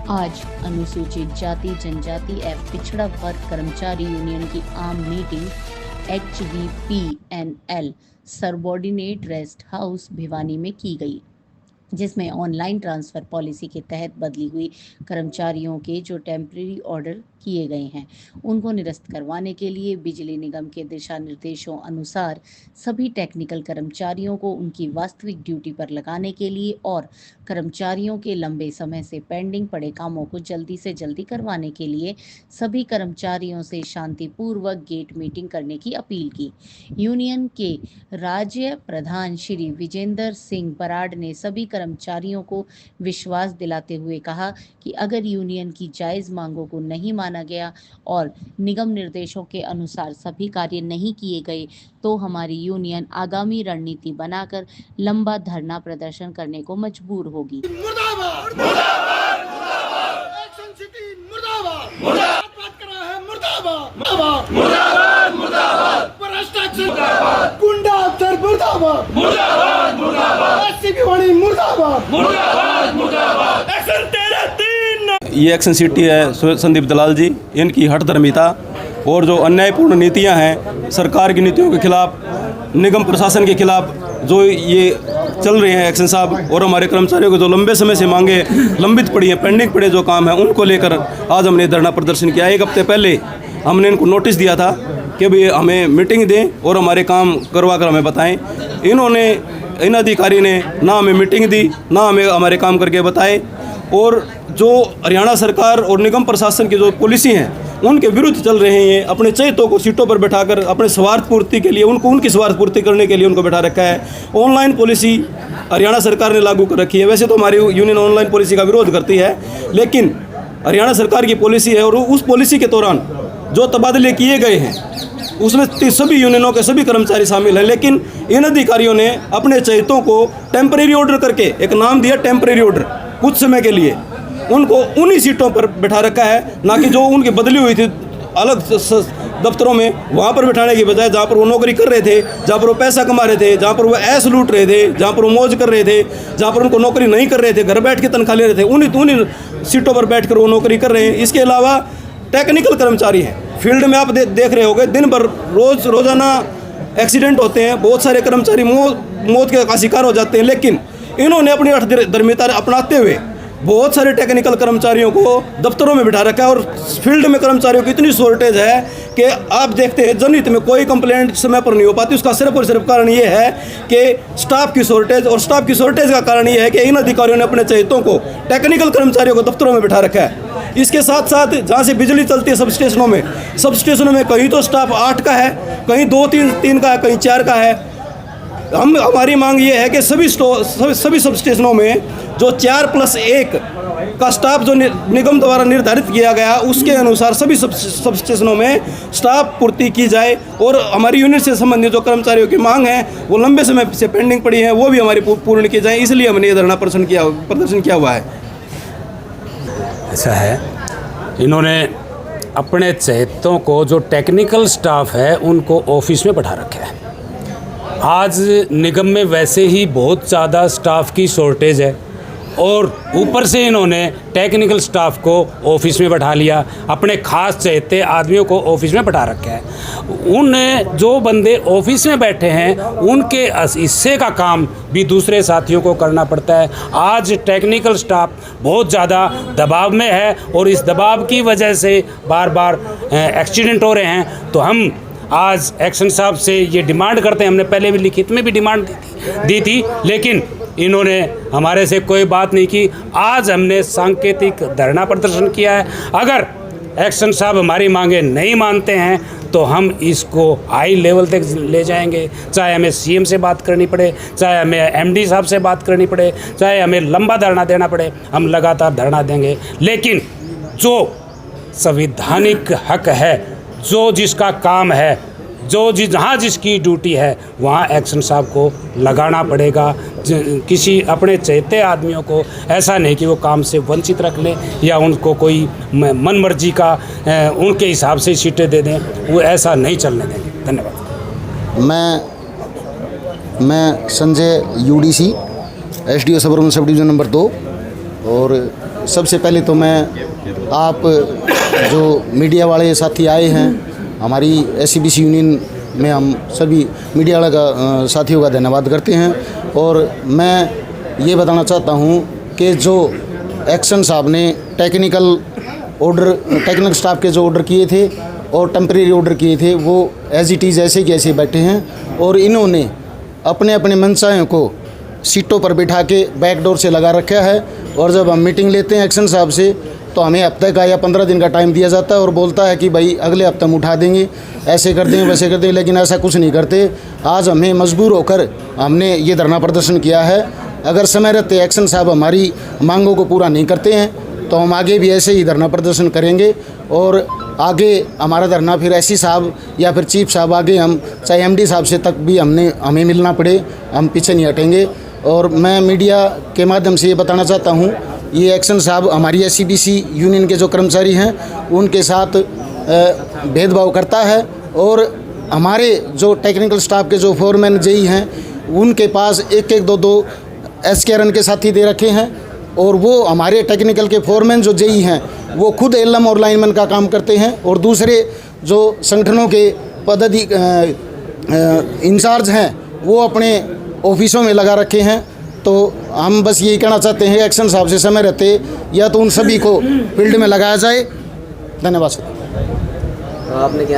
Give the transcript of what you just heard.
आज अनुसूचित जाति जनजाति एवं पिछड़ा वर्ग कर्मचारी यूनियन की आम meeting HVPNL subordinate rest house Bhiwani में की गई, जिसमें ऑनलाइन ट्रांसफ़र पॉलिसी के तहत बदली हुई कर्मचारियों के जो टेम्परेरी ऑर्डर किए गए हैं उनको निरस्त करवाने के लिए बिजली निगम के दिशा निर्देशों अनुसार सभी टेक्निकल कर्मचारियों को उनकी वास्तविक ड्यूटी पर लगाने के लिए और कर्मचारियों के लंबे समय से पेंडिंग पड़े कामों को जल्दी से जल्दी करवाने के लिए सभी कर्मचारियों से शांतिपूर्वक गेट मीटिंग करने की अपील की। यूनियन के राज्य प्रधान श्री विजेंद्र सिंह बराड़ ने सभी कर्मचारियों को विश्वास दिलाते हुए कहा कि अगर यूनियन की जायज़ मांगों को नहीं माना गया और निगम निर्देशों के अनुसार सभी कार्य नहीं किए गए तो हमारी यूनियन आगामी रणनीति बनाकर लंबा धरना प्रदर्शन करने को मजबूर होगी। मुर्दाबाद मुर्दाबाद मुर्दाबाद एक्शन सिटी मुर्दाबाद मुर्दाबाद बात कर रहा है मुर्दाबाद मुर्दाबाद मुर्दाबाद मुर्दाबाद भ्रष्टाचार मुर्दाबाद गुंडा अफसर मुर्दाबाद मुर्दाबाद मुर्दाबाद एससीपी वाणी मुर्दाबाद मुर्दाबाद मुर्दाबाद एक्शन 13-3। ये एक्शन सिटी है संदीप दलाल जी, इनकी हठधर्मिता और जो अन्यायपूर्ण नीतियां हैं सरकार की नीतियों के खिलाफ, निगम प्रशासन के खिलाफ जो ये चल रहे हैं एक्शन साहब, और हमारे कर्मचारियों को जो लंबे समय से मांगे लंबित पड़ी हैं, पेंडिंग पड़े जो काम है उनको लेकर आज हमने धरना प्रदर्शन किया। एक हफ्ते पहले हमने इनको नोटिस दिया था कि भाई हमें मीटिंग दें और हमारे काम करवा कर हमें बताएं। इन्होंने, इन अधिकारी ने ना हमें मीटिंग दी ना हमें हमारे काम करके बताए, और जो हरियाणा सरकार और निगम प्रशासन की जो पॉलिसी हैं उनके विरुद्ध चल रहे हैं। अपने चहेतों को सीटों पर बैठाकर अपने स्वार्थ पूर्ति के लिए उनकी स्वार्थ पूर्ति करने के लिए उनको बैठा रखा है। ऑनलाइन पॉलिसी हरियाणा सरकार ने लागू कर रखी है। वैसे तो हमारी यूनियन ऑनलाइन पॉलिसी का विरोध करती है, लेकिन हरियाणा सरकार की पॉलिसी है और उस पॉलिसी के दौरान जो तबादले किए गए हैं उसमें सभी यूनियनों के सभी कर्मचारी शामिल हैं, लेकिन इन अधिकारियों ने अपने चहेतों को टेम्परेरी ऑर्डर करके एक नाम दिया टेम्परेरी ऑर्डर, कुछ समय के लिए उनको उन्हीं सीटों पर बैठा रखा है, ना कि जो उनकी बदली हुई थी अलग दफ्तरों में वहाँ पर बैठाने की बजाय जहाँ पर वो नौकरी कर रहे थे, जहाँ पर वो पैसा कमा रहे थे, जहाँ पर वो ऐश लूट रहे थे, जहाँ पर वो मौज कर रहे थे, जहाँ पर उनको नौकरी नहीं कर रहे थे, घर बैठ के तनख्वाह ले रहे थे, उन्हीं सीटों पर बैठ कर वो नौकरी कर रहे हैं। इसके अलावा टेक्निकल कर्मचारी हैं, फील्ड में आप देख रहे होंगे दिन भर रोज़ाना एक्सीडेंट होते हैं, बहुत सारे कर्मचारी मौत का शिकार हो जाते हैं, लेकिन इन्होंने अपनी हठधर्मिता अपनाते हुए बहुत सारे टेक्निकल कर्मचारियों को दफ्तरों में बिठा रखा है। और फील्ड में कर्मचारियों की इतनी शॉर्टेज है कि आप देखते हैं जनहित में कोई कंप्लेंट समय पर नहीं हो पाती। उसका सिर्फ और सिर्फ कारण ये है कि स्टाफ की शॉर्टेज, और स्टाफ की शॉर्टेज का कारण ये है कि इन अधिकारियों ने अपने चहेतों को, टेक्निकल कर्मचारियों को दफ्तरों में बिठा रखा है। इसके साथ साथ जहाँ से बिजली चलती है सब स्टेशनों में कहीं तो स्टाफ 8 का है, कहीं 2-3 का है, कहीं 4 का है। हमारी मांग ये है कि सभी सब स्टेशनों में जो 4+1 का स्टाफ जो निगम द्वारा निर्धारित किया गया उसके अनुसार सभी सब स्टेशनों में स्टाफ पूर्ति की जाए, और हमारी यूनिट से संबंधित जो कर्मचारियों की मांग है वो लंबे समय से पेंडिंग पड़ी है वो भी हमारी पूर्ण की जाए। इसलिए हमने ये धरना प्रदर्शन किया हुआ है। ऐसा है, इन्होंने अपने चहेतों को जो टेक्निकल स्टाफ है उनको ऑफिस में बैठा रखा है। आज निगम में वैसे ही बहुत ज़्यादा स्टाफ की शॉर्टेज है और ऊपर से इन्होंने टेक्निकल स्टाफ को ऑफिस में बैठा लिया, अपने खास चहेते आदमियों को ऑफिस में बैठा रखा है। उन जो बंदे ऑफिस में बैठे हैं उनके हिस्से का काम भी दूसरे साथियों को करना पड़ता है। आज टेक्निकल स्टाफ बहुत ज़्यादा दबाव में है और इस दबाव की वजह से बार बार एक्सीडेंट हो रहे हैं। तो हम आज एक्शन साहब से ये डिमांड करते हैं, हमने पहले भी लिखित में भी डिमांड दी थी, लेकिन इन्होंने हमारे से कोई बात नहीं की। आज हमने सांकेतिक धरना प्रदर्शन किया है। अगर एक्शन साहब हमारी मांगे नहीं मानते हैं तो हम इसको हाई लेवल तक ले जाएंगे, चाहे हमें सीएम से बात करनी पड़े, चाहे हमें एमडी साहब से बात करनी पड़े, चाहे हमें लंबा धरना देना पड़े, हम लगातार धरना देंगे। लेकिन जो संवैधानिक हक है, जो जिसका काम है, जहाँ जिसकी ड्यूटी है वहाँ एक्शन साहब को लगाना पड़ेगा। किसी अपने चहेते आदमियों को ऐसा नहीं कि वो काम से वंचित रख लें या उनको कोई मन मर्जी का उनके हिसाब से सीटें दे दें, वो ऐसा नहीं चलने देंगे। धन्यवाद। मैं Sanjay UDC SDO sub division number 2, और सबसे पहले तो मैं आप जो मीडिया वाले साथी आए हैं, हमारी SCBC यूनियन में हम सभी मीडिया वाले का साथियों का धन्यवाद करते हैं। और मैं ये बताना चाहता हूँ कि जो एक्शन साहब ने टेक्निकल स्टाफ के जो ऑर्डर किए थे और टेम्परेरी ऑर्डर किए थे, वो एज इट इज़ ऐसे के ऐसे बैठे हैं और इन्होंने अपने अपने मनसायों को सीटों पर बिठा के बैकडोर से लगा रखा है। और जब हम मीटिंग लेते हैं एक्शन साहब से तो हमें हफ्ते का या 15 दिन का टाइम दिया जाता है और बोलता है कि भाई अगले हफ्ते हम उठा देंगे, ऐसे कर देंगे, वैसे कर देंगे, लेकिन ऐसा कुछ नहीं करते। आज हमें मजबूर होकर हमने ये धरना प्रदर्शन किया है। अगर समय रहते एक्शन साहब हमारी मांगों को पूरा नहीं करते हैं तो हम आगे भी ऐसे ही धरना प्रदर्शन करेंगे। और आगे हमारा धरना फिर SC साहब या फिर चीफ साहब, आगे हम चाहे MD साहब से तक भी हमें मिलना पड़े, हम पीछे नहीं हटेंगे। और मैं मीडिया के माध्यम से ये बताना चाहता हूँ, ये एक्शन साहब हमारी SCBC यूनियन के जो कर्मचारी हैं उनके साथ भेदभाव करता है। और हमारे जो टेक्निकल स्टाफ के जो फोरमैन JE हैं उनके पास 1-1, 2-2 SKRN के साथी दे रखे हैं। और वो हमारे टेक्निकल के फोरमैन जो JE हैं वो खुद LM और लाइनमैन का काम करते हैं और दूसरे जो संगठनों के इंचार्ज हैं वो अपने ऑफिसों में लगा रखे हैं। तो हम बस यही कहना चाहते हैं एक्शन साहब से समय रहते या तो उन सभी को फील्ड में लगाया जाए। धन्यवाद सर। आपने क्या